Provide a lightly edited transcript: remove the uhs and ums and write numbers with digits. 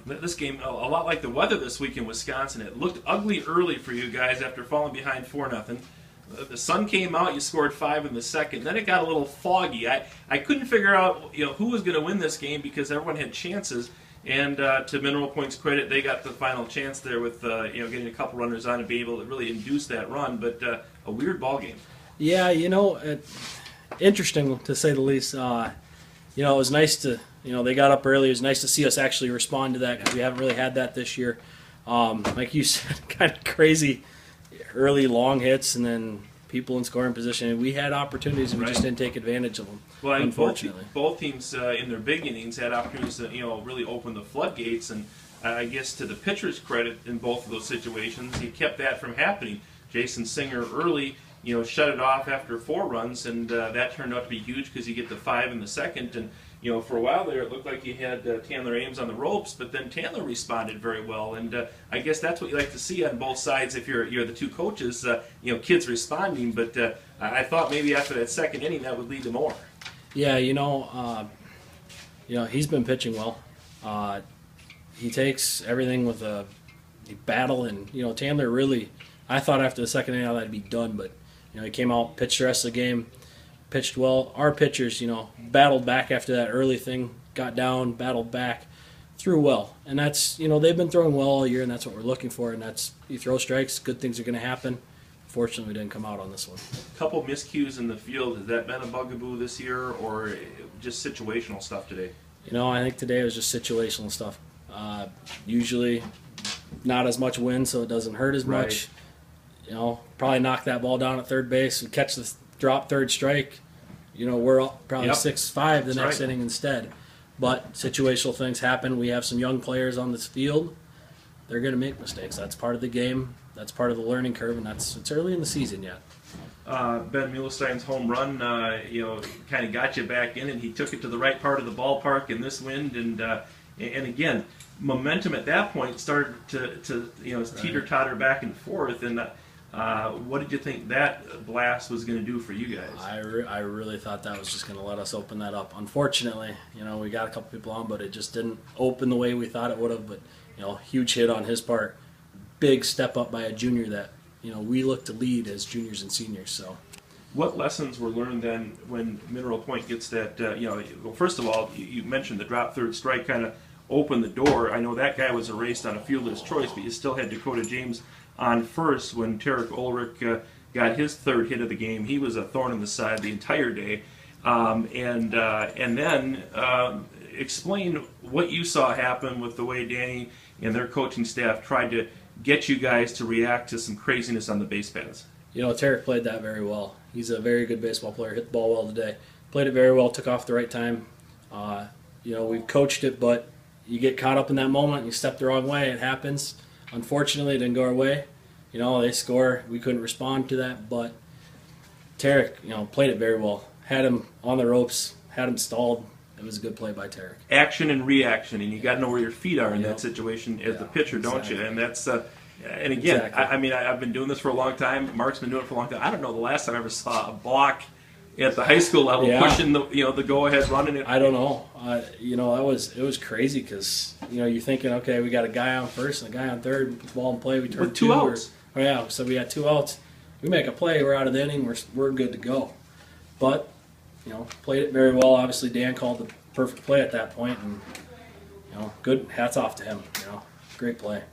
This game, a lot like the weather this week in Wisconsin, it looked ugly early for you guys after falling behind 4-0. The sun came out, you scored 5 in the second. Then it got a little foggy. I couldn't figure out who was going to win this game because everyone had chances. And to Mineral Point's credit, they got the final chance there with getting a couple runners on and be able to really induce that run. But a weird ball game. Yeah, interesting to say the least. It was nice to they got up early. It was nice to see us actually respond to that because we haven't really had that this year. Like you said, kind of crazy early long hits and then people in scoring position. We had opportunities and we just didn't take advantage of them. Well, unfortunately, both teams in their big innings had opportunities to really open the floodgates. And I guess to the pitcher's credit in both of those situations, he kept that from happening. Jason Singer early, shut it off after 4 runs, and that turned out to be huge because you get the 5 in the second. And for a while there, it looked like you had Tanner Ames on the ropes, but then Tanner responded very well. And I guess that's what you like to see on both sides if you're the two coaches, kids responding. But I thought maybe after that second inning that would lead to more. Yeah, he's been pitching well. He takes everything with a battle, and Tanner really. I thought after the second inning that'd be done, but he came out, pitched the rest of the game, pitched well. Our pitchers, battled back after that early thing, got down, battled back, threw well, and that's they've been throwing well all year, and that's what we're looking for. And that's you throw strikes, good things are going to happen. Fortunately, we didn't come out on this one. A couple miscues in the field. Has that been a bugaboo this year, or just situational stuff today? I think today was just situational stuff. Usually, not as much wind, so it doesn't hurt as much. Probably knock that ball down at third base and catch the drop third strike. We're up probably 6-5 the next inning instead. But situational things happen. We have some young players on this field. They're going to make mistakes. That's part of the game. That's part of the learning curve, and it's early in the season yet. Ben Muehlstein's home run, kind of got you back in, and he took it to the right part of the ballpark in this wind, and again, momentum at that point started to teeter-totter back and forth, and what did you think that blast was going to do for you guys? I really thought that was just going to let us open that up. Unfortunately, we got a couple people on, but it just didn't open the way we thought it would have. But huge hit on his part, big step up by a junior that we look to lead as juniors and seniors. So, what lessons were learned then when Mineral Point gets that? Well, first of all, you mentioned the drop third strike kind of opened the door. I know that guy was erased on a fielder's choice, but you still had Dakota James on first when Tarek Ulrich got his third hit of the game. He was a thorn in the side the entire day. And then explain what you saw happen with the way Danny and their coaching staff tried to get you guys to react to some craziness on the base paths. Tarek played that very well. He's a very good baseball player. Hit the ball well today. Played it very well. Took off the right time. We've coached it, but you get caught up in that moment. You step the wrong way. It happens. Unfortunately, it didn't go our way. They score. We couldn't respond to that, but Tarek, played it very well. Had him on the ropes. Had him stalled. It was a good play by Tarek. Action and reaction, and you got to know where your feet are in that situation as the pitcher, don't you? And that's, and again, I've been doing this for a long time. Mark's been doing it for a long time. I don't know the last time I ever saw a block at the high school level pushing the go-ahead running it. I don't know. It was crazy because you're thinking, okay, we got a guy on first and a guy on third, ball in play. We turned with two outs. So we had 2 outs. We make a play, we're out of the inning, we're good to go. But played it very well. Obviously, Dan called the perfect play at that point, and good. Hats off to him. Great play.